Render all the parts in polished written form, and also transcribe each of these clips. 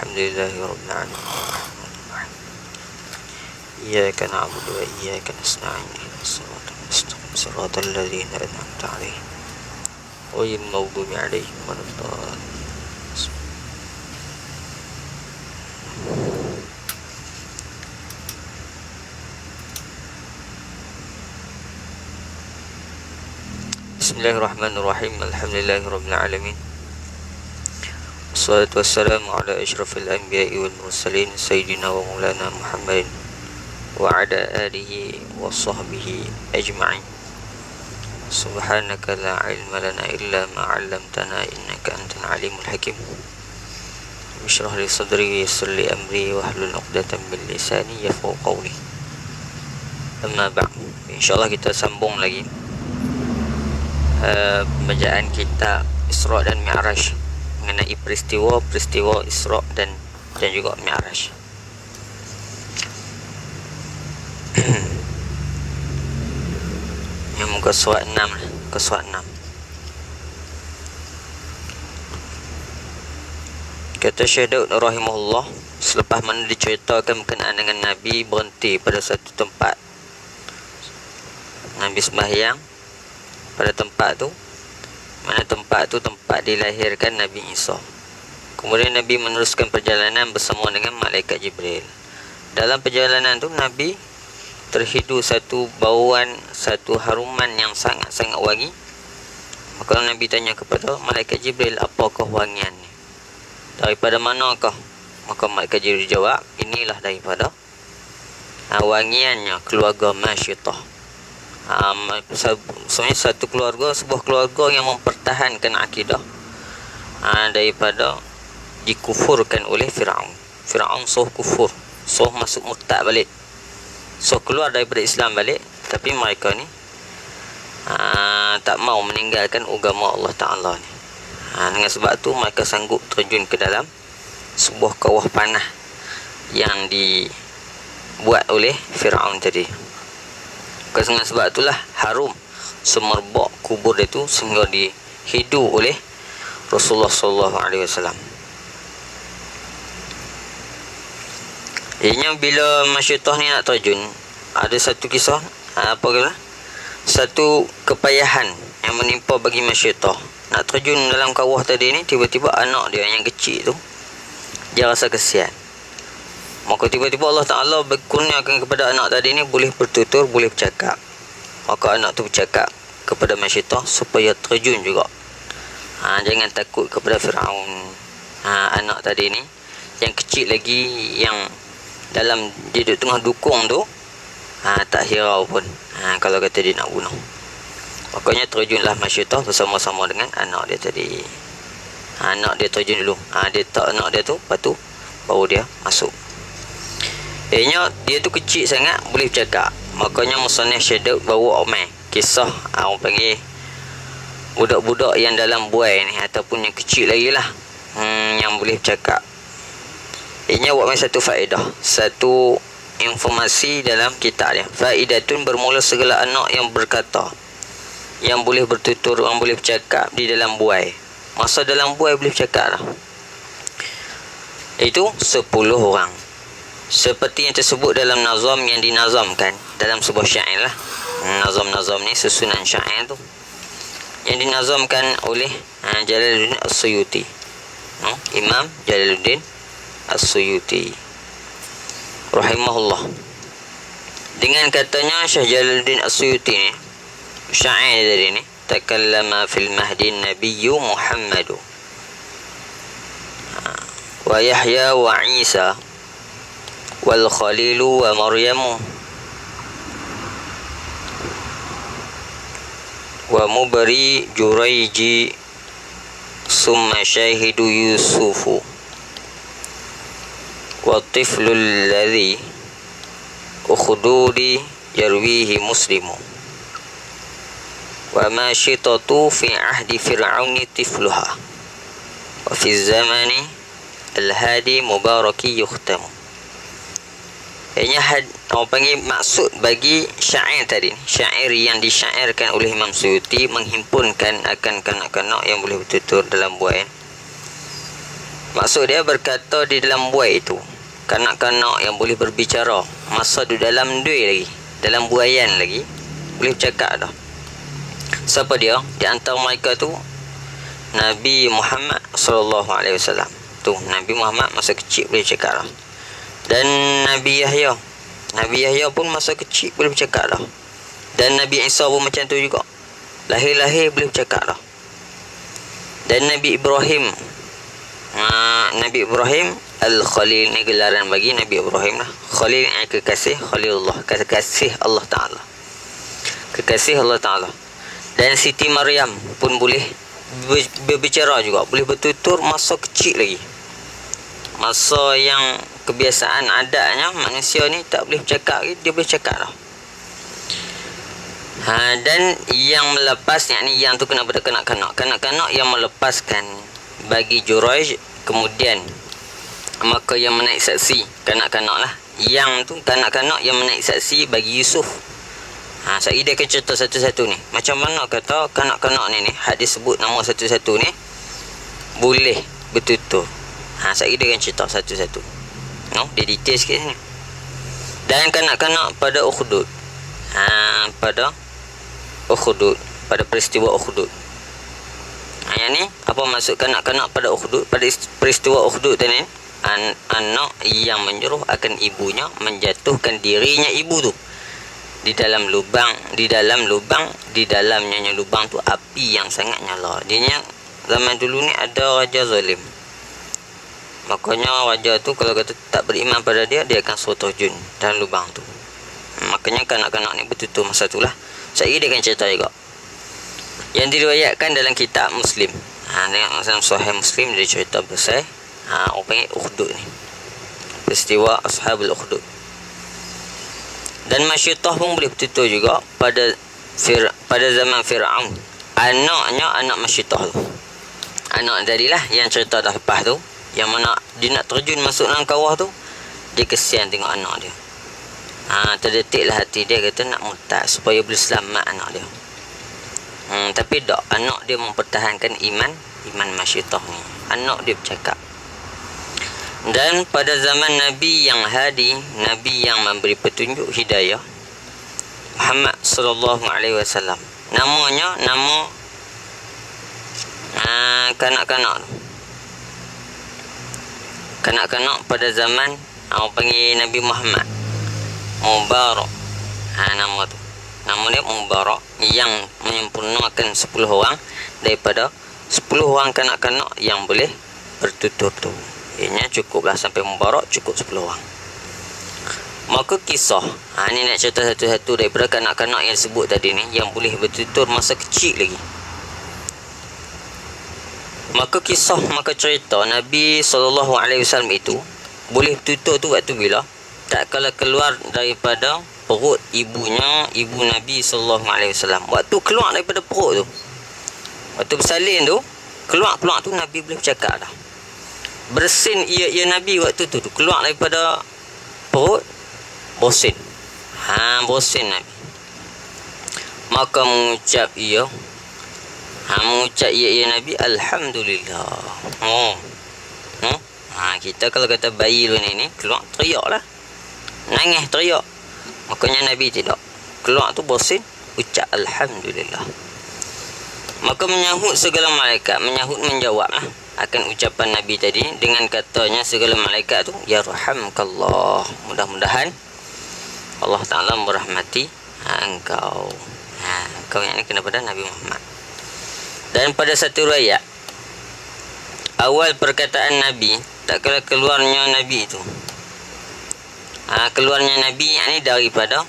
Alhamdulillahirabbil alamin. Iyyaka na'budu wa iyyaka nasta'in. Shiratal ladzina an'amta 'alaihim ghairil maghdubi 'alaihim waladdallin. Bismillahirrahmanirrahim. Alhamdulillahirabbil alamin. Wassalatu wassalamu ala asyrafil anbiya'i wal mursalin sayyidina wa maulana Muhammadin wa ala alihi wa sahbihi ajma'in. Subhanaka la ilma lana illa ma 'allamtana innaka antal alimul hakim. Bishrah li sadri wa yassir li amri wa hlul 'uqdatam min lisani yafqahu qawli. Amma ba'd. Insyaallah kita sambung lagi pembacaan kitab Isra dan Mi'raj mengenai peristiwa Isra dan juga Mi'raj. Yang muka surat 6 ke surat 6. Kata Syekh Daud rahimahullah, selepas mana diceritakan berkenaan dengan Nabi berhenti pada satu tempat, Nabi sembahyang pada tempat tu, mana tempat tu tempat dilahirkan Nabi Isa. Kemudian Nabi meneruskan perjalanan bersama dengan malaikat Jibril. Dalam perjalanan tu Nabi terhidu satu bauan, satu haruman yang sangat-sangat wangi. Maka Nabi tanya kepada malaikat Jibril, apakah wangian ni? Daripada manakah? Maka malaikat Jibril jawab, inilah daripada wangiannya keluarga Masyitah. Sebenarnya satu keluarga, sebuah keluarga yang mempertahankan akidah daripada dikufurkan oleh Fir'aun. Fir'aun kufur, masuk murtad balik, keluar daripada Islam balik. Tapi mereka ni tak mau meninggalkan agama Allah Ta'ala ni. Dengan sebab tu mereka sanggup terjun ke dalam sebuah kawah panah yang dibuat oleh Fir'aun tadi. Dengan sebab itulah harum semerbak kubur dia tu sehingga dihidu oleh Rasulullah SAW. Ianya bila Masyitah ni nak terjun, ada satu kisah, satu kepayahan yang menimpa bagi Masyitah. Nak terjun dalam kawah tadi ni, tiba-tiba anak dia yang kecil tu, dia rasa kesian. Maka tiba-tiba Allah Ta'ala berkurniakan kepada anak tadi ni boleh bertutur, boleh bercakap. Maka anak tu bercakap kepada Masyitah supaya terjun juga. Jangan takut kepada Fir'aun. Anak tadi ni yang kecil lagi, yang dalam dia duduk tengah dukung tu, tak hirau pun kalau kata dia nak bunuh. Makanya terjunlah Masyitah bersama-sama dengan anak dia tadi. Anak dia terjun dulu. Dia tak anak dia tu, lepas tu baru dia masuk. Dia tu kecil sangat, boleh bercakap. Makanya musannif Syekh Daud bawa kisah orang panggil budak-budak yang dalam buai ni, ataupun yang kecil lagi lah, yang boleh bercakap. Buat satu faedah, satu informasi dalam kitab dia. Faidatun, bermula segala anak yang berkata, yang boleh bertutur, yang boleh bercakap di dalam buai. Masa dalam buai boleh bercakap lah, itu 10 orang. Seperti yang tersebut dalam nazam yang dinazamkan dalam sebuah syair lah. Nazam-nazam ni susunan syair tu yang dinazamkan oleh Jalaluddin As-Suyuti. Imam Jalaluddin As-Suyuti rahimahullah. Dengan katanya Syekh Jalaluddin As-Suyuti ni, syair dari ni, takallama fil mahdi nabiyyu Muhammadu wa Yahya wa Isa wal Khalilu wa Maryamu wa Mubari Juraiji summa syahidu Yusufu wa tiflul ladhi ukhdudi yarwihi Muslimu wa Masyitatu fi ahdi Fir'auni tifluha wa fi zamani al-hadi mubaraki yukhtamu. Orang panggil maksud bagi syair tadi, syair yang disyairkan oleh Imam Suyuti menghimpunkan akan kanak-kanak yang boleh bertutur dalam buai. Maksud dia berkata di dalam buai itu. Kanak-kanak yang boleh berbicara. Masa di dalam dui lagi. Dalam buaian lagi. Boleh bercakap dah. Siapa dia? Di antara mereka tu Nabi Muhammad SAW. Tu Nabi Muhammad masa kecil boleh bercakap dah. Dan Nabi Yahya. Nabi Yahya pun masa kecil boleh bercakap dah. Dan Nabi Isa pun macam tu juga. Lahir-lahir boleh bercakap dah. Dan Nabi Ibrahim. Nabi Ibrahim Al-Khalil ni gelaran bagi Nabi Ibrahim lah. Khalil yang kekasih Khalilullah, kekasih Allah Ta'ala. Kekasih Allah Ta'ala. Dan Siti Maryam pun boleh berbicara juga. Boleh bertutur masa kecil lagi. Masa yang kebiasaan adatnya manusia ni tak boleh bercakap lagi, dia boleh cakap dah. Dan yang melepas, yang tu kena pada kanak-kanak. Kanak-kanak yang melepaskan bagi Juraij, kemudian maka yang menaik saksi kanak-kanak lah. Yang tu kanak-kanak yang menaik saksi bagi Yusuf. Saya dia akan cerita satu-satu ni. Macam mana kata kanak-kanak ni hadis sebut nama satu-satu ni boleh bertutur. Saya dia akan cerita satu-satu. Dia detail sikit ni. Dan kanak-kanak pada Ukhdud. Pada Ukhdud, pada peristiwa Ukhdud. Yang ni apa maksud kanak-kanak pada Ukhdud? Pada peristiwa Ukhdud tadi, anak yang menyuruh akan ibunya menjatuhkan dirinya ibu tu di dalam lubang, di dalamnya lubang tu api yang sangat nyala. Dia zaman dulu ni ada raja zalim. Makanya raja tu kalau kata tak beriman pada dia, dia akan suruh terjun dalam lubang tu. Makanya kanak-kanak ni bertutur masa tu lah. Saya dia akan cerita juga. Yang diriwayatkan dalam kitab Muslim. Dalam Sahih Muslim dia cerita pasal orang panggil Ukhdud ni. Peristiwa Ashabul Ukhdud. Dan Masyittah pun boleh bertutur juga pada zaman Fir'aun. Anak Masyittah tu. Anak tadilah yang cerita dah lepas tu. Yang mana dia nak terjun masuk dalam kawah tu, dia kesian tengok anak dia. Terdetiklah hati dia, kata nak murtad supaya boleh selamat anak dia. Tapi tak, anak dia mempertahankan iman Masyittah ni. Anak dia bercakap. Dan pada zaman Nabi yang hadi, Nabi yang memberi petunjuk hidayah, Muhammad sallallahu alaihi wasallam. Namanya nama kanak-kanak tu. Kanak-kanak pada zaman orang panggil Nabi Muhammad Mubarak. Nama tu. Nama dia Mubarak, yang menyempurnakan 10 orang daripada 10 orang kanak-kanak yang boleh bertutur tu. Ianya cukuplah sampai Mubarak, cukup 10 orang. Maka kisah, ni nak cerita satu-satu daripada kanak-kanak yang sebut tadi ni, yang boleh bertutur masa kecil lagi. Maka cerita Nabi SAW itu boleh bertutur tu waktu bila? Tak kala keluar daripada perut ibunya, ibu Nabi SAW. Waktu keluar daripada perut tu, waktu bersalin tu, keluar tu Nabi boleh bercakap dah. Bersin ia Nabi waktu tu keluar daripada perut, bersin. Bersin Nabi. Maka mengucap ia Nabi, Alhamdulillah. Kita kalau kata bayi lu ni keluar teriak lah, nangis teriak. Makanya Nabi tidak. Keluar tu bersin, ucap Alhamdulillah. Maka menyahut segala malaikat, menjawab lah akan ucapan Nabi tadi dengan katanya segala malaikat tu, yarhamkallah. Mudah-mudahan Allah Ta'ala merahmati engkau. Engkau yang ni kena pada Nabi Muhammad. Dan pada satu riwayat, awal perkataan Nabi, tak kala keluarnya Nabi itu, keluarnya Nabi ni daripada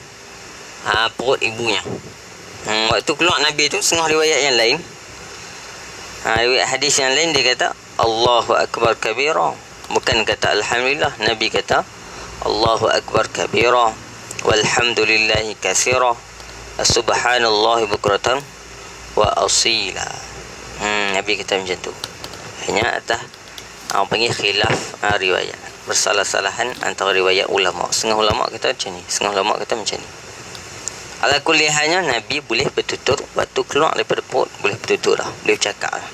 perut ibunya. Waktu keluar Nabi itu, setengah riwayat yang lain, riwayat hadis yang lain, dia kata Allahu Akbar kabira. Bukan kata Alhamdulillah, Nabi kata Allahu Akbar kabira walhamdulillahi katsira subhanallahi bukratan wa asila. Nabi kata macam tu. Hanya atas orang panggil khilaf riwayat, bersalah-salahan antara riwayat ulama. Setengah ulama kata macam ni, setengah ulama kata macam ni. Ala kulli halnya Nabi boleh bertutur waktu keluar daripada perut, boleh bertutur dah, boleh bercakap dah.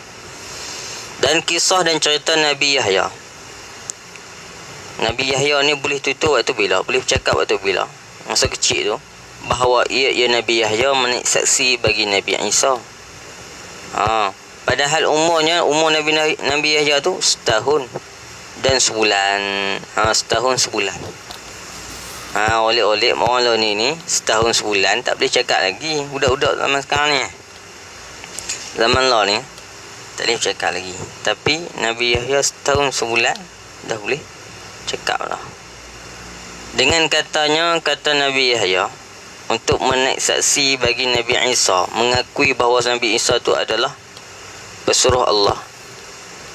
Dan kisah dan cerita Nabi Yahya. Nabi Yahya ni boleh tutur waktu bila? Boleh bercakap waktu bila? Masa kecil tu, bahawa ia Nabi Yahya saksi bagi Nabi Isa. Padahal umur Nabi Yahya tu setahun dan sebulan. Setahun sebulan. Oleh orang lain ni setahun sebulan tak boleh cakap lagi. Budak-budak zaman sekarang ni, zaman lah ni tak boleh cakap lagi. Tapi Nabi Yahya setahun sebulan dah boleh cakap lah. Dengan kata Nabi Yahya untuk menaik saksi bagi Nabi Isa, mengakui bahawa Nabi Isa tu adalah pesuruh Allah.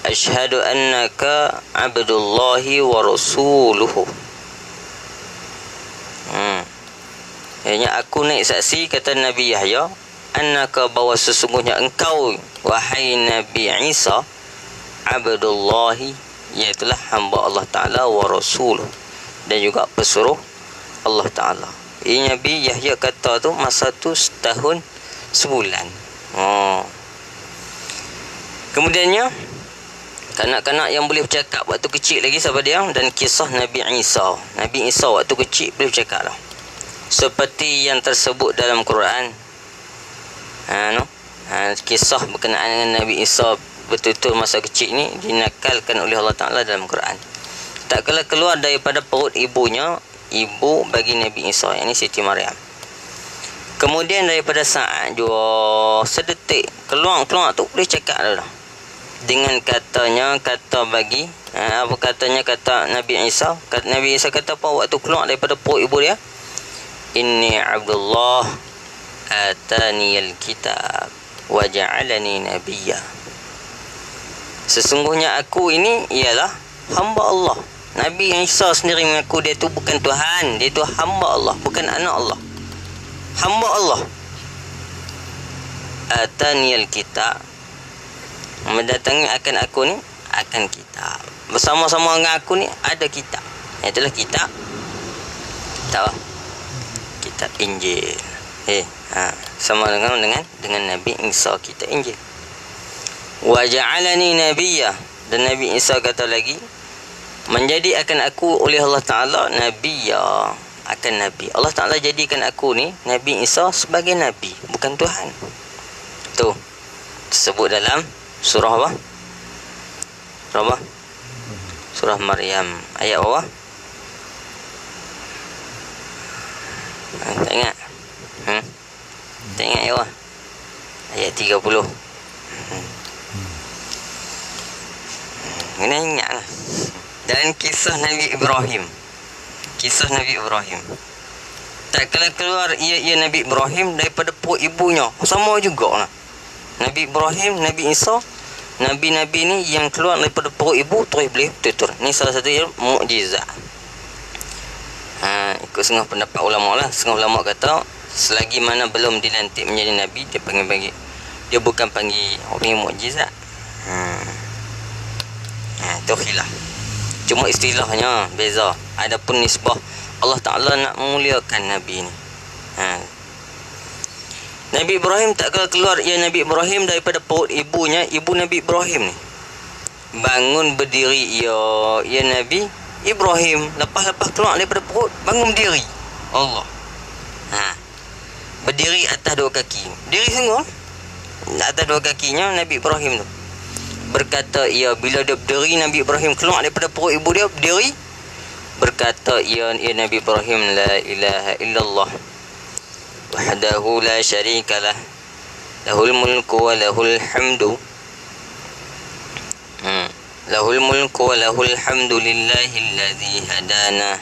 Asyhadu annaka abdullahi wa rasuluhu. Ianya aku naik saksi, kata Nabi Yahya, annaka, bahawa sesungguhnya engkau wahai Nabi Isa abdullahi, iaitulah hamba Allah Ta'ala, wa rasuluh, dan juga pesuruh Allah Ta'ala. Ini Nabi Yahya kata tu masa tu setahun sebulan. Kemudiannya kanak-kanak yang boleh bercakap waktu kecil lagi siapa dia? Dan kisah Nabi Isa. Nabi Isa waktu kecil boleh bercakap lah, seperti yang tersebut dalam Quran. Kisah berkenaan dengan Nabi Isa betul-betul masa kecil ni dinakalkan oleh Allah Ta'ala dalam Quran. Tak kala keluar daripada perut ibunya, ibu bagi Nabi Isa, yang ini Siti Maryam. Kemudian daripada saat jua sedetik keluar tu boleh cakap dah. Dengan katanya, kata Nabi Isa. Nabi Isa kata apa waktu keluar daripada perut ibu dia? Inni Abdullah ataniyal kitab wa ja'alani nabiyya. Sesungguhnya aku ini ialah hamba Allah. Nabi Isa sendiri mengaku dia tu bukan Tuhan, dia tu hamba Allah, bukan anak Allah. Hamba Allah. Ataniyal kitab, mendatangi akan aku ni akan kitab. Bersama-sama dengan aku ni ada kitab. Itulah kitab Injil. Sama dengan Nabi Isa kitab Injil. Wa ja'alani nabiyya, dan Nabi Isa kata lagi, menjadi akan aku oleh Allah Ta'ala nabiyya, akan nabi. Allah Ta'ala jadikan aku ni Nabi Isa sebagai nabi, bukan Tuhan. Tu tersebut dalam surah apa? Surah Maryam ayat apa? Tak ingat? Tak ingat ya? Ayat 30. Kena ingat lah. Dan kisah Nabi Ibrahim. Tak kala keluar ia Nabi Ibrahim daripada perut ibunya, sama juga lah. Nabi Ibrahim, Nabi Isa, Nabi-Nabi ni yang keluar daripada perut ibu terus boleh tutur. Ni salah satu yang mukjizat. Ikut setengah pendapat ulama lah. Setengah ulama kata selagi mana belum dilantik menjadi Nabi, dia bukan panggil orang mukjizat. Itu khilaf. Cuma istilahnya beza. Adapun nisbah Allah Ta'ala nak memuliakan Nabi ni. Nabi Ibrahim tak keluar ia Nabi Ibrahim daripada perut ibunya, ibu Nabi Ibrahim ni bangun berdiri ia Nabi Ibrahim. Lepas keluar daripada perut, bangun berdiri. Allah. Berdiri atas dua kaki. Berdiri sungguh atas dua kakinya Nabi Ibrahim tu. Berkata ia, bila dia berdiri, Nabi Ibrahim keluar daripada perut ibu dia, berdiri. Berkata ia Nabi Ibrahim, la ilaha illallah wahdahu la syarikalah, lahul mulku wa lahul hamdu. Lahul mulku wa lahul hamdu lillahi alladhi hadana.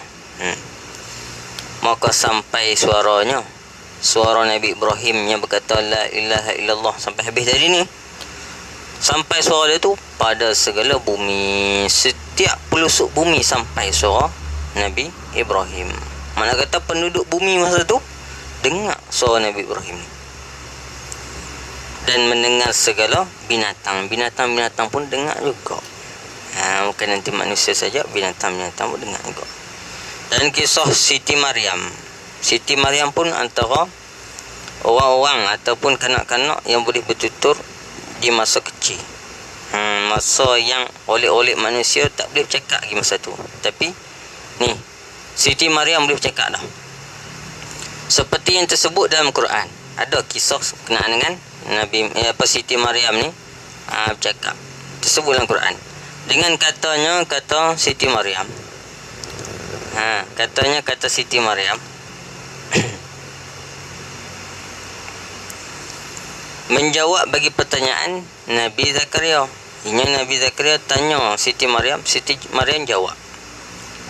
Maka sampai suara Nabi Ibrahim yang berkata la ilaha illallah sampai habis tadi ni. Sampai suara dia tu pada segala bumi, setiap pelusuk bumi sampai suara Nabi Ibrahim. Mana kata penduduk bumi masa tu dengar suara Nabi Ibrahim ni. Dan mendengar segala binatang. Binatang-binatang pun dengar juga. Bukan nanti manusia saja, binatang-binatang pun dengar juga. Dan kisah Siti Maryam. Siti Maryam pun antara orang-orang ataupun kanak-kanak yang boleh bertutur di masa kecil. Masa yang oleh manusia tak boleh bercakap lagi masa tu. Tapi ni Siti Maryam boleh bercakap dah. Seperti yang tersebut dalam Quran. Ada kisah kenaan dengan Siti Maryam ni bercakap. Tersebut dalam Quran. Dengan kata Siti Maryam. Kata Siti Maryam. Menjawab bagi pertanyaan Nabi Zakaria. Ini Nabi Zakaria tanya Siti Maryam jawab.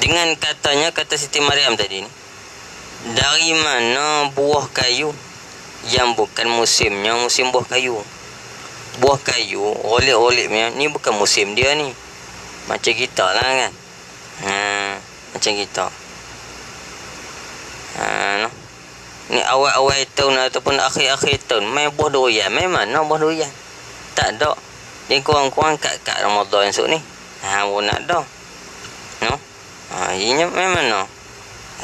Dengan kata Siti Maryam tadi ni, dari mana buah kayu yang bukan musimnya, musim buah kayu. Buah kayu, oleh-olehnya ni bukan musim dia ni. Macam kita lah kan. Macam kita. Ni awal-awal tahun ataupun akhir-akhir tahun main buah durian. Main mana buah durian? Tak ada. Dia kurang-kurang kat Ramadan esok ni. Pun nak dah. No? Ianya main mana?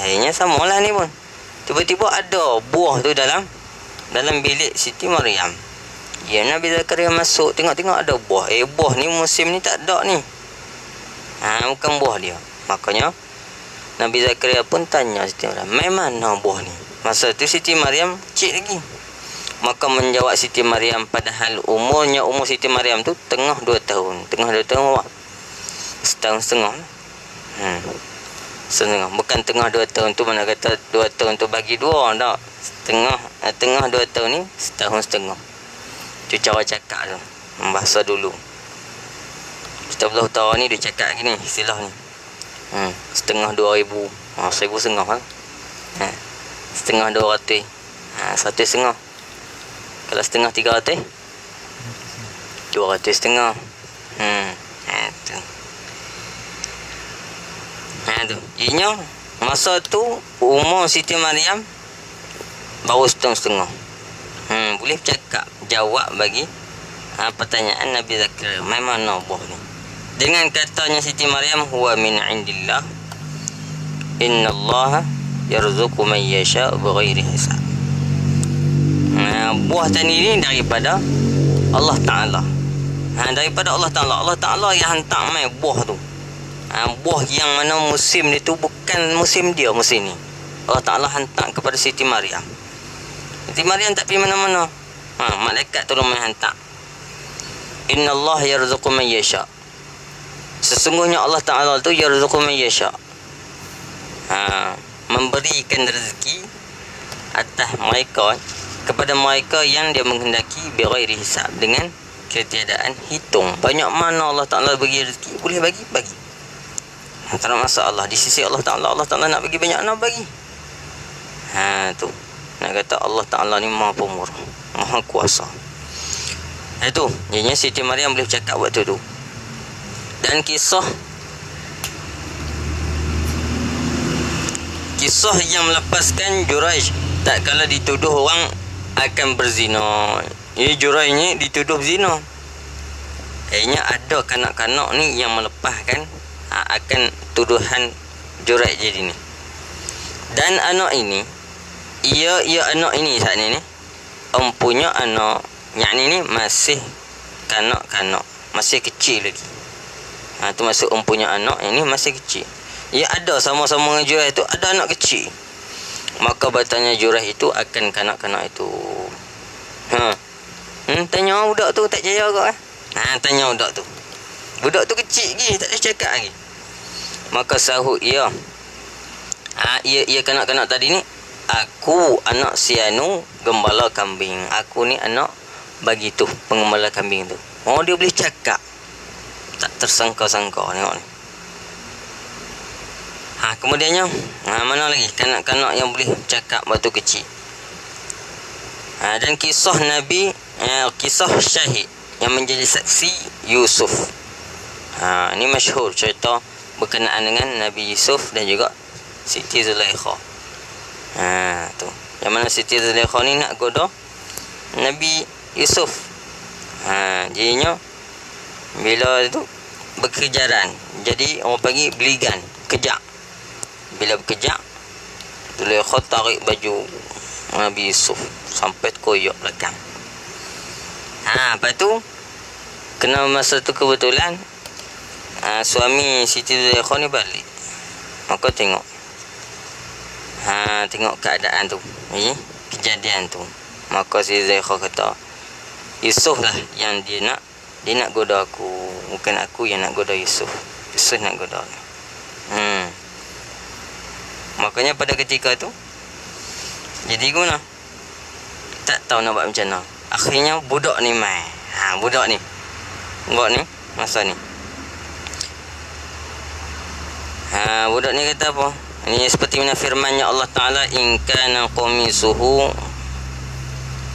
Ianya samalah ni pun. Tiba-tiba ada buah tu dalam bilik Siti Maryam. Ya, Nabi Zakaria masuk, tengok-tengok ada buah. Buah ni musim ni tak ada ni. Bukan buah dia. Makanya Nabi Zakaria pun tanya Siti Maryam, main mana buah ni? Masa tu Siti Maryam kecil lagi. Maka menjawab Siti Maryam, padahal umur Siti Maryam tu tengah 2 tahun. Tengah 2 tahun awak. Setahun setengah. Setengah. Bukan tengah 2 tahun tu mana kata 2 tahun tu bagi 2 tak. Tengah 2 tahun ni setahun setengah. Itu cara cakap tu. Bahasa dulu. Kita belah utara ni dia cakap gini istilah ni. Setengah 2,000. 1,000 setengah lah. Setengah 200. 1 setengah. Kalau setengah 300, 200 setengah. Tu. Ianya masa tu umur Siti Maryam baru setengah setengah. Boleh bercakap, jawab bagi pertanyaan Nabi Zakaria, main mana buah ni? Dengan katanya Siti Maryam, huwa min indillah, innallaha yarzuqu man yasha' bighairi hisab. Buah tani ni daripada Allah Ta'ala. Daripada Allah Ta'ala. Allah Ta'ala yang hantar main buah tu. Buah yang mana musim ni tu bukan musim dia musim ni. Allah Ta'ala hantar kepada Siti Maryam. Siti Maryam tak pergi mana-mana. Malaikat tolong main hantar. Inna Allah yarzuqu man yasha'. Sesungguhnya Allah Ta'ala tu yarzuqu man yasha'. Memberikan rezeki atas mereka, kepada mereka yang dia menghendaki, bighairi hisab, dengan ketiadaan hitung. Banyak mana Allah Ta'ala bagi rezeki, boleh bagi. Tak ada masalah. Di sisi Allah Ta'ala nak bagi banyak, nak bagi. Tu nak kata Allah Ta'ala ni maha pemurah, maha kuasa. Itu jadinya Siti Maryam boleh bercakap waktu tu. Dan kisah yang melepaskan Juraij tak kala dituduh orang akan berzina. Juraij ni dituduh berzina. Kayaknya ada kanak-kanak ni yang melepaskan akan tuduhan Juraij jadi ni. Dan anak ini, ia anak ini saat ni empunya anak, yakni ni masih kanak-kanak, masih kecil lagi. Tu maksud empunya anak ini masih kecil. Ia ada sama-sama dengan Juraij tu, ada anak kecil. Maka bertanya Juraij itu akan kanak-kanak itu. Tanya budak tu tak percaya ke? Tanya budak tu. Budak tu kecil lagi, tak boleh cakap lagi. Maka sahut ia. Ia kanak-kanak tadi ni, aku anak sianu gembala kambing. Aku ni anak bagi tu pengembala kambing tu. Dia boleh cakap. Tak tersangka-sangka tengok ni. Kemudiannya mana lagi kanak-kanak yang boleh cakap waktu kecil. Dan kisah Nabi, kisah syahid yang menjadi saksi Yusuf. Ini masyhur cerita berkenaan dengan Nabi Yusuf dan juga Siti Zulaikha. Tu. Yang mana Siti Zulaikha ni nak goda Nabi Yusuf. Jadinya bila tu berkejaran. Jadi orang panggil beligan, kejak. Bila berkejak, Zulaikha tarik baju Nabi Yusuf sampai koyak belakang. Lepas tu Kena masa tu kebetulan suami Siti Zulaikha ni balik. Maka tengok tengok keadaan tu, kejadian tu. Maka Siti Zulaikha kata, Yusuf lah yang dia nak goda aku, bukan aku yang nak goda Yusuf. Yusuf nak goda. Makanya pada ketika tu jadi guna, tak tahu nak buat macam mana. Akhirnya budak ni mai. Budak ni masa ni. Budak ni kata apa? Ini seperti mana firman-Nya Allah Taala, in kana qamisuhu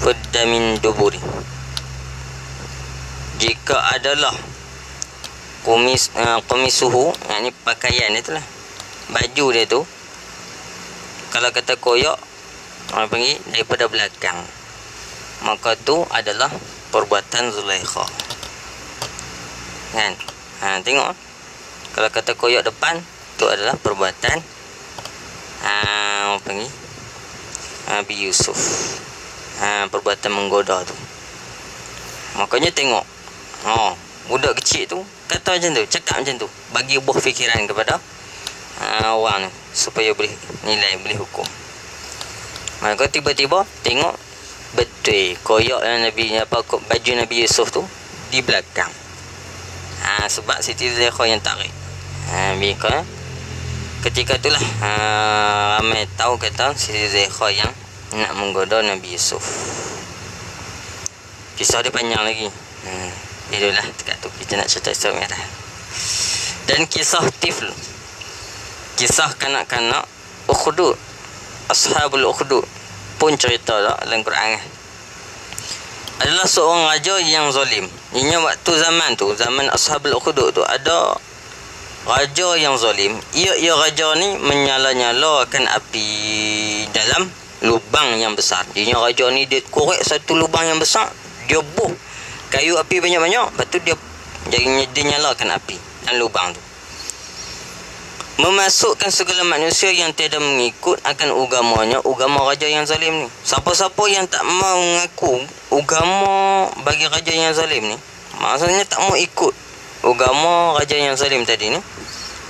qudda min duburi. Jika adalah qamisuhu, yakni pakaian itulah, baju dia tu, kalau kata koyak, orang panggil daripada belakang, maka tu adalah perbuatan Zulaikha. Kan? Tengok. Kalau kata koyak depan, tu adalah perbuatan orang panggil Nabi Yusuf. Perbuatan menggoda tu. Makanya tengok. Budak kecil tu kata macam tu, cakap macam tu, bagi buah fikiran kepada orang tu, supaya boleh nilai, boleh hukum. Maka tiba-tiba tengok betul koyak baju Nabi Yusuf tu di belakang. Sebab Siti Zulaikha yang tarik. Ketika itulah ramai tahu kata Siti Zulaikha yang nak menggoda Nabi Yusuf. Kisah dia panjang lagi. Itulah dekat tu kita nak cerita Isra Mi'raj. Dan kisah Tifl, kisah kanak-kanak Ukhdud, Ashabul Ukhdud pun cerita dalam Quran. Adalah seorang raja yang zalim. Ianya waktu zaman Ashabul Ukhdud tu, ada raja yang zalim. Ia raja ni menyala-nyalakan api dalam lubang yang besar. Ianya raja ni dia korek satu lubang yang besar, dia buh kayu api banyak-banyak, lepas tu dia nyalakan api dan lubang tu, memasukkan segala manusia yang tiada mengikut akan agama raja yang zalim ni. Siapa-siapa yang tak mau mengaku agama bagi raja yang zalim ni, maksudnya tak mau ikut agama raja yang zalim tadi ni,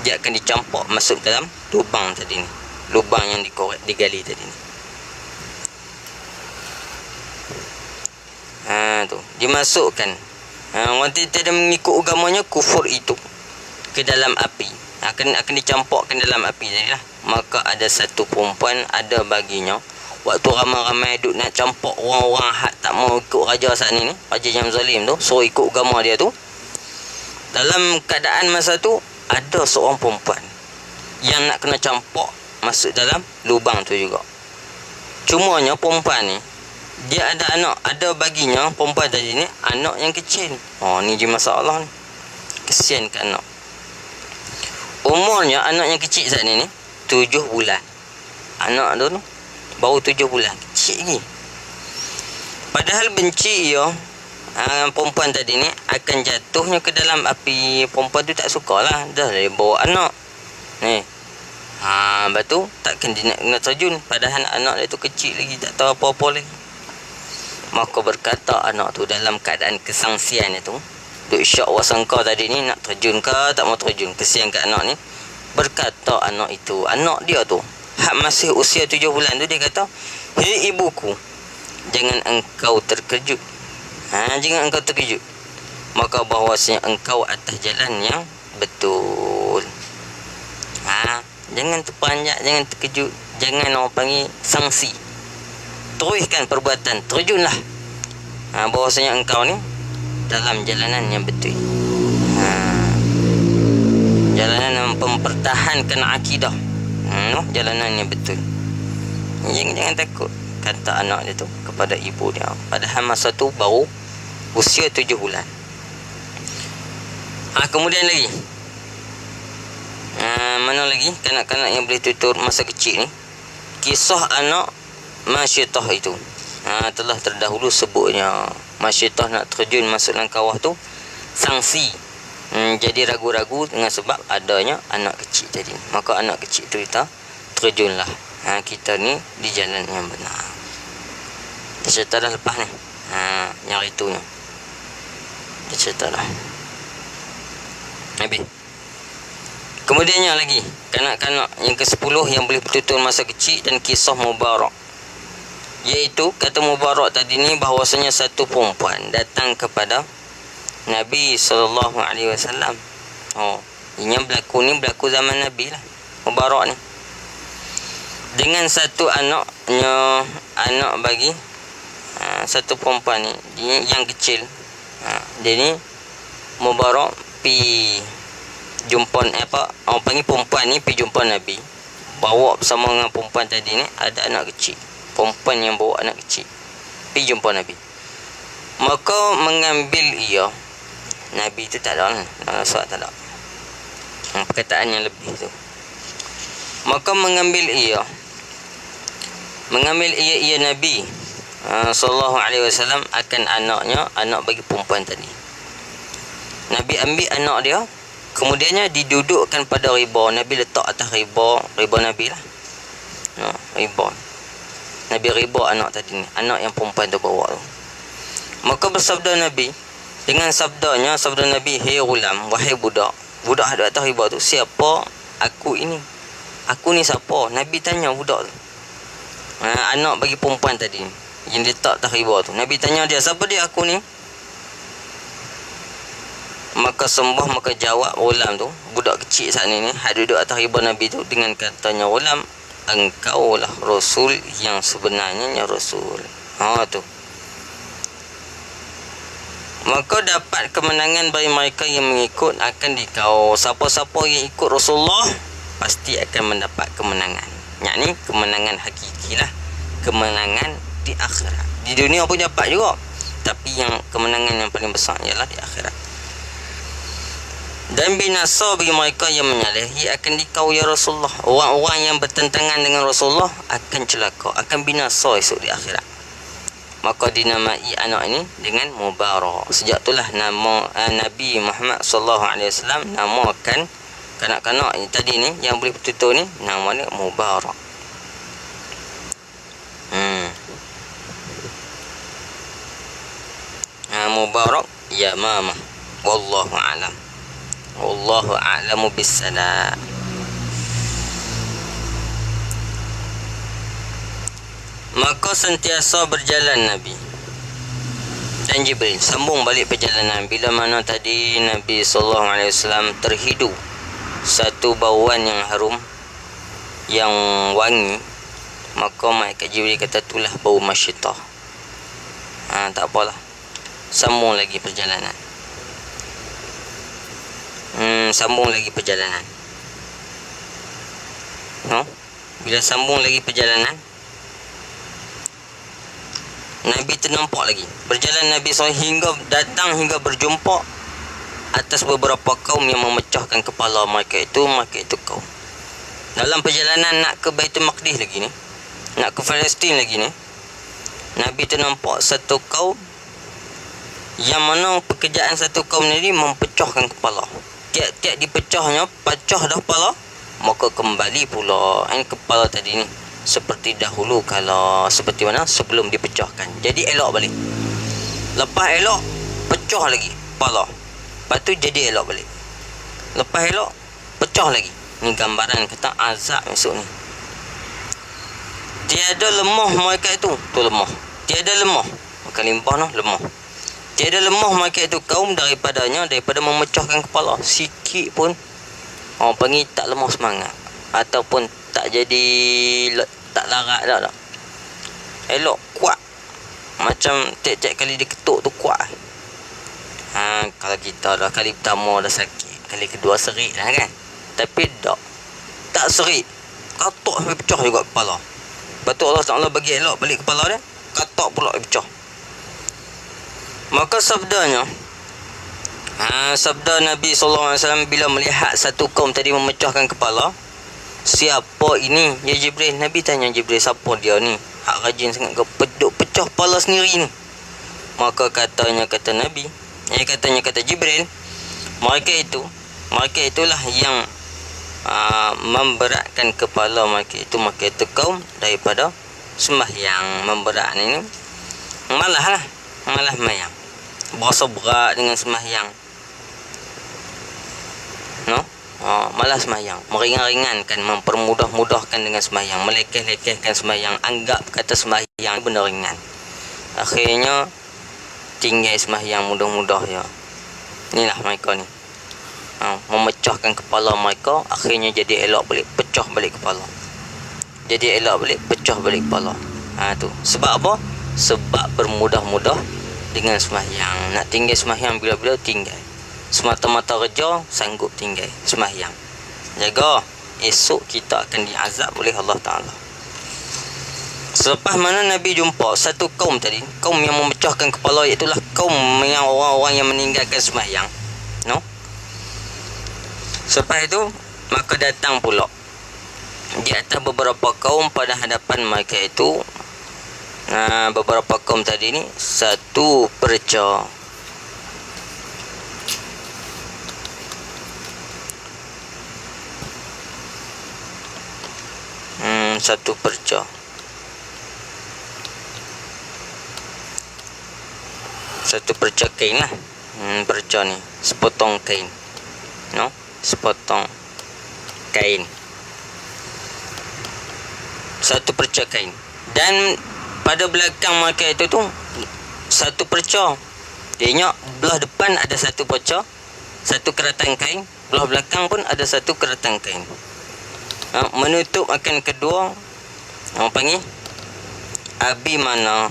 dia akan dicampak masuk dalam lubang tadi ni, lubang yang digali tadi ni. Tu dimasukkan orang tidak mengikut agamanya, kufur itu ke dalam api, akan dicampakkan dalam api tadilah. Maka ada satu perempuan, ada baginya waktu ramai-ramai duk nak campak orang-orang hak tak mau ikut raja saat ni, raja yang zalim tu, suruh ikut agama dia tu. Dalam keadaan masa tu ada seorang perempuan yang nak kena campak masuk dalam lubang tu juga. Cumanya perempuan ni dia ada anak, ada baginya perempuan tadi ni anak yang kecil. Ni je masalah ni. Kesian ke anak. Umurnya anak yang kecil saat ni 7 bulan. Anak tu baru 7 bulan, kecil lagi. Padahal benci ia perempuan tadi ni akan jatuhnya ke dalam api. Perempuan tu tak sukalah, dah dia bawa anak ni. Lepas tu takkan dia nak terjun, padahal anak dia tu kecil lagi, tak tahu apa-apa lagi. Maka berkata anak tu dalam keadaan kesangsian itu, duk syak wasangka tadi ni nak terjun ke tak mau terjun, kesian kat anak ni. Berkata anak itu, anak dia tu hak masih usia 7 bulan tu, dia kata, hei ibuku, jangan engkau terkejut. Jangan engkau terkejut, maka bahawasanya engkau atas jalan yang betul. Jangan terperanjat, jangan terkejut, jangan orang panggil sangsi, teruskan perbuatan, terjunlah. Bahawasanya engkau ni dalam jalanan yang betul, jalanan mempertahankan akidah, jalanan yang betul. Jangan takut, kata anak dia tu kepada ibu dia. Padahal masa tu baru usia 7 bulan. Kemudian lagi, mana lagi kanak-kanak yang boleh tutur masa kecil ni, kisah anak Masyitah itu. Telah terdahulu sebutnya, Masyitah nak terjun masuk dalam kawah tu, sangsi, jadi ragu-ragu dengan sebab adanya anak kecil tadi. Maka anak kecil tu kita terjunlah. Kita ni di jalan yang benar. Kita cerita dah lepas ni, yang itunya kita cerita dah. Habis. Kemudiannya lagi, kanak-kanak yang ke-10 yang boleh bertutur masa kecil dan kisah Mubarak. Iaitu kata Mubarak tadi ni bahawasanya satu perempuan datang kepada Nabi SAW. Ini yang berlaku zaman Nabi lah, Mubarak ni. Dengan satu anak bagi satu perempuan ni, dia yang kecil. Dia ni Mubarak pi jumpa orang panggil perempuan ni pi jumpa Nabi. Bawa bersama dengan perempuan tadi ni ada anak kecil. Perempuan yang bawa anak kecil pi jumpa Nabi. Maka mengambil ia. Nabi tu tak ada lah, dalam surat tak ada perkataan yang lebih tu. Maka mengambil ia Nabi sallallahu alaihi wasallam akan anak bagi perempuan tadi. Nabi ambil anak dia, kemudiannya didudukkan pada riba. Nabi letak atas riba Nabi lah. Riba. Nabi riba anak tadi ni, anak yang perempuan tu bawa tu. Maka bersabda Nabi dengan sabda Nabi, "Hei gulam, wahai budak." Budak ada atas riba tu, "Siapa aku ini? Aku ni siapa?" Nabi tanya budak tu. Anak bagi perempuan tadi yang letak atas riba tu. Nabi tanya dia, "Siapa dia aku ni?" Maka jawab ulam tu, budak kecil saat ni had duduk atas riba Nabi tu dengan katanya, "Ulam, engkau lah Rasul yang sebenarnya Rasul." Tu. Maka dapat kemenangan bagi mereka yang mengikut akan dikau. Siapa-siapa yang ikut Rasulullah pasti akan mendapat kemenangan. Yakni kemenangan hakiki lah. Kemenangan di akhirat. Di dunia pun dapat juga, tapi yang kemenangan yang paling besar ialah di akhirat. Dan binasa bagi mereka yang menyalahi akan dikau ya Rasulullah. Orang-orang yang bertentangan dengan Rasulullah akan celaka, akan binasa esok di akhirat. Maka dinamai anak ini dengan Mubarak. Sejak itulah nama Nabi Muhammad sallallahu alaihi wasallam namakan kanak-kanak ini tadi ni yang boleh bertutur ni, nama dia Mubarak. Mubarak ya mama. Wallahu a'lam. Wallahu a'lamu bis-salam. Maka sentiasa berjalan Nabi dan Jibril sambung balik perjalanan. Bila mana tadi Nabi SAW terhidu satu bauan yang harum, yang wangi, maka malaikat Jibril kata itulah bau masyitah. Tak apalah, sambung lagi perjalanan. Bila sambung lagi perjalanan, Nabi ternampak lagi. Berjalan Nabi SAW hingga berjumpa atas beberapa kaum yang memecahkan kepala mereka itu kaum. Dalam perjalanan nak ke Baitul Maqdis lagi ni, nak ke Palestin lagi ni, Nabi ternampak satu kaum yang mana pekerjaan satu kaum ni mempecahkan kepala. Tiap-tiap dipecah dah kepala, maka kembali pula kepala tadi ni seperti dahulu kalau seperti mana sebelum dipecahkan. Jadi elok balik. Lepas elok, pecah lagi kepala. Lepas tu jadi elok balik. Lepas elok, pecah lagi. Ni gambaran kata azab esok ni. Tiada lemah mereka itu. Tu lemah. Tiada lemah. Maka limpah noh, lemah. Tiada lemah mereka itu kaum daripada memecahkan kepala. Sikit pun orang panggil tak lemah semangat. Ataupun tak jadi tak larat dah. Elok, kuat. Macam tiap-tiap kali dia ketuk tu kuat. Kalau kita dah kali pertama dah sakit, kali kedua serik lah kan. Tapi tak serik, katok sampai pecah juga kepala. Lepas tu Allah Ta'ala bagi elok balik kepala dia, katok pula pecah. Maka sabda Nabi SAW bila melihat satu kaum tadi memecahkan kepala, siapa ini ya Jibril? Nabi tanya Jibril, siapa dia ni? Hak rajin sangat ke pecah kepala sendiri ni? Maka kata Nabi, kata Jibril, mereka itulah yang memberatkan kepala mereka itu kaum daripada sembahyang. Memberat ni malah mayang. berasa berat dengan sembahyang. No? Malah sembahyang, meringan-ringankan, mempermudah-mudahkan dengan sembahyang, melekeh-lekehkan sembahyang, anggap kata sembahyang benda ringan. Akhirnya tinggal sembahyang mudah-mudah ya. Inilah mereka ni. Memecahkan kepala mereka, akhirnya jadi elok balik, pecah balik kepala. Jadi elok balik, pecah balik kepala. Tu. Sebab apa? Sebab bermudah-mudah dengan sembahyang. Nak tinggal sembahyang bila-bila tinggal. Semata-mata kerja sanggup tinggal sembahyang. Jaga, esok kita akan diazab oleh Allah Ta'ala. Selepas mana Nabi jumpa satu kaum tadi, kaum yang memecahkan kepala, iaitulah kaum yang orang-orang yang meninggalkan sembahyang. No? Selepas itu, maka datang pula di atas beberapa kaum pada hadapan mereka itu, beberapa kaum tadi ni satu perca. Satu perca. Satu perca kain lah. Perca ni sepotong kain. No? Sepotong kain. Satu perca kain. Dan pada belakang mereka itu tu satu perca. Dia belah depan ada satu perca, satu keratan kain, belah belakang pun ada satu keratan kain. Menutup akan kedua, orang panggil abimana.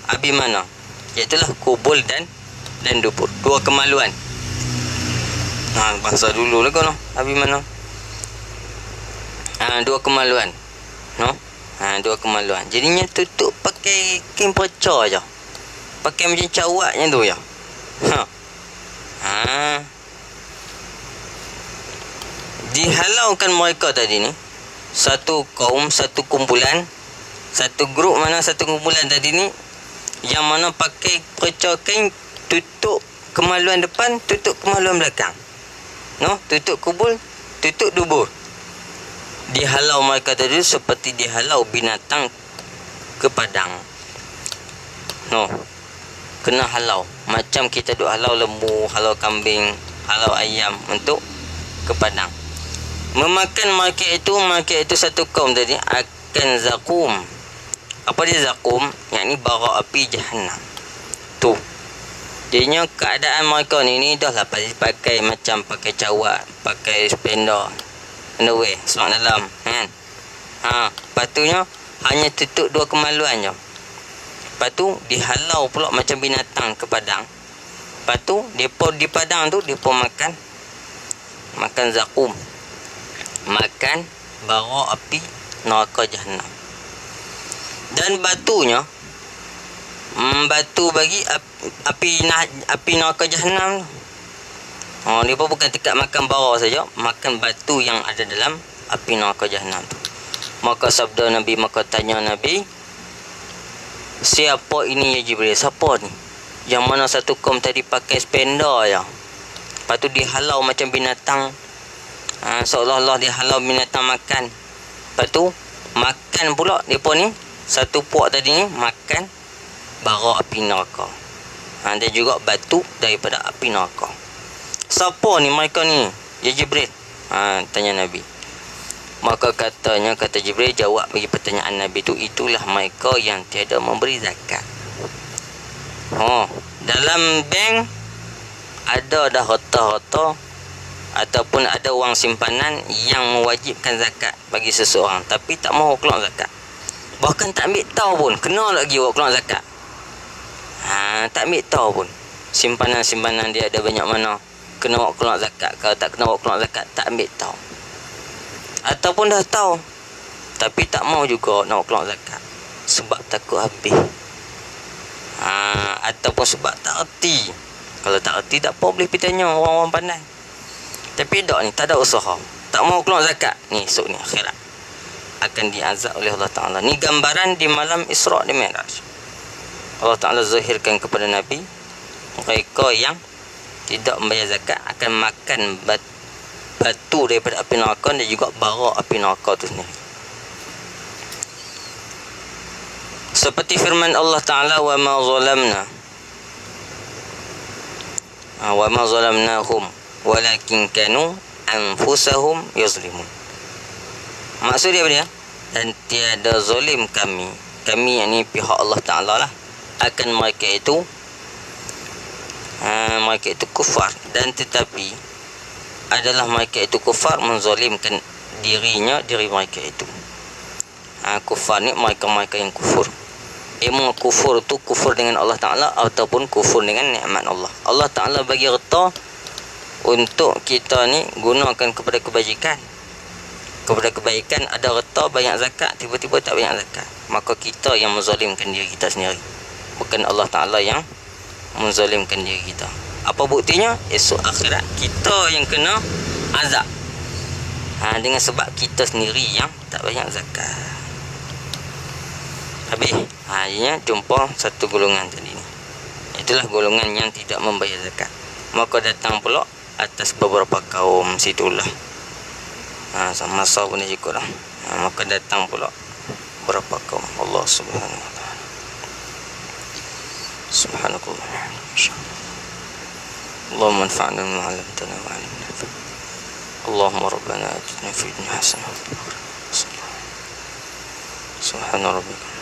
Abimana, iaitulah kubul dan dubur, dua kemaluan. Bahasa dulu lah kau no, abimana. Dua kemaluan, no. Dua kemaluan. Jadinya tutup pakai kain perca aja, pakai macam cawatnya tu ya. Dihalaukan mereka tadi ni, satu kaum, satu kumpulan, satu grup mana satu kumpulan tadi ni, yang mana pakai perca kain tutup kemaluan depan, tutup kemaluan belakang. No, tutup kubul, tutup dubur. Dihalau mereka tadi seperti dihalau binatang ke padang. No, kena halau. Macam kita duk halau lembu, halau kambing, halau ayam untuk ke padang. Memakan mereka itu satu kaum tadi akan zakum. Apa dia zakum? Yakni bara api Jahannam. Tu. Jadinya keadaan mereka ni dah lah pakai macam pakai cawat, pakai spender, underwear, semak dalam, kan? Patutnya hanya tutup dua kemaluan je. Lepas tu dihalau pula macam binatang ke padang. Lepas tu depa di padang tu depa makan zakum. Makan bara api neraka Jahannam. Dan batunya batu bagi api neraka Jahannam. Dia pun bukan dekat makan bara saja, makan batu yang ada dalam api neraka Jahannam tu. Maka sabda Nabi, maka tanya Nabi, siapa ini ya Jibril? Siapa ni? Yang mana satu kaum tadi pakai spender je, lepas tu dihalau macam binatang, seolah-olah dihalau binatang makan. Lepas tu makan pula mereka ni, satu puak tadi ni makan bara api neraka. Dan juga batu daripada api neraka. Siapa ni mereka ni ya Jibril? Tanya Nabi. Maka kata Jibril jawab bagi pertanyaan Nabi tu, itulah mereka yang tiada memberi zakat. Dalam bank ada dah harta-harta ataupun ada wang simpanan yang mewajibkan zakat bagi seseorang, tapi tak mahu keluar zakat. Bahkan tak ambil tahu pun kena lagi awak keluar zakat. Tak ambil tahu pun simpanan-simpanan dia ada banyak mana, kena awak keluar zakat. Kalau tak kena awak keluar zakat, tak ambil tahu. Ataupun dah tahu tapi tak mau juga nak keluar zakat sebab takut habis. Ataupun sebab tak erti. Kalau tak erti tak apa, boleh pergi tanya orang-orang pandai. Tapi tak ni, tak ada usaha, tak mau keluar zakat, ni esok ni akhirat akan diazab oleh Allah Ta'ala. Ni gambaran di malam Isra' dan Mi'raj. Allah Ta'ala zahirkan kepada Nabi, mereka yang tidak membayar zakat akan makan batu daripada api neraka dan juga bara api neraka tu sendiri. Seperti firman Allah Ta'ala, wa ma zalamna Wa ma zalamnahum walakin kanu anfusahum yazlimun. Maksud dia apa dia? Dan tiada zalim kami yakni pihak Allah Ta'ala lah, akan mereka itu kufar, dan tetapi adalah mereka itu kufar menzalimkan diri mereka itu. Kufar ni mereka yang kufur. Emang kufur tu kufur dengan Allah Ta'ala ataupun kufur dengan nikmat Allah. Allah Ta'ala bagi reta untuk kita ni gunakan kepada kebajikan, kepada kebaikan. Ada reta banyak zakat, tiba-tiba tak banyak zakat, maka kita yang menzalimkan diri kita sendiri, bukan Allah Ta'ala yang menzalimkan diri kita. Apa buktinya? Esok akhirat kita yang kena azab, dengan sebab kita sendiri yang tak banyak zakat. Habis akhirnya jumpa satu golongan tadi ni, itulah golongan yang tidak membayar zakat. Maka datang pula atas beberapa kaum situlah, sama-sama pun dia juga lah. Maka datang pula berapa kaum. Allah Subhanahu wa ta'ala. Subhanakallah. Allahumma anfa'na bima 'allamtana wa 'allimna. Allahumma rabbana atina fid dunya hasanah wa fil akhirati hasanah. Subhana rabbika.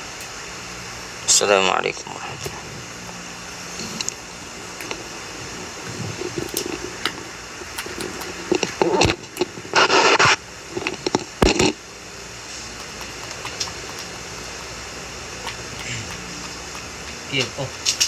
Assalamualaikum warahmatullahi wabarakatuh.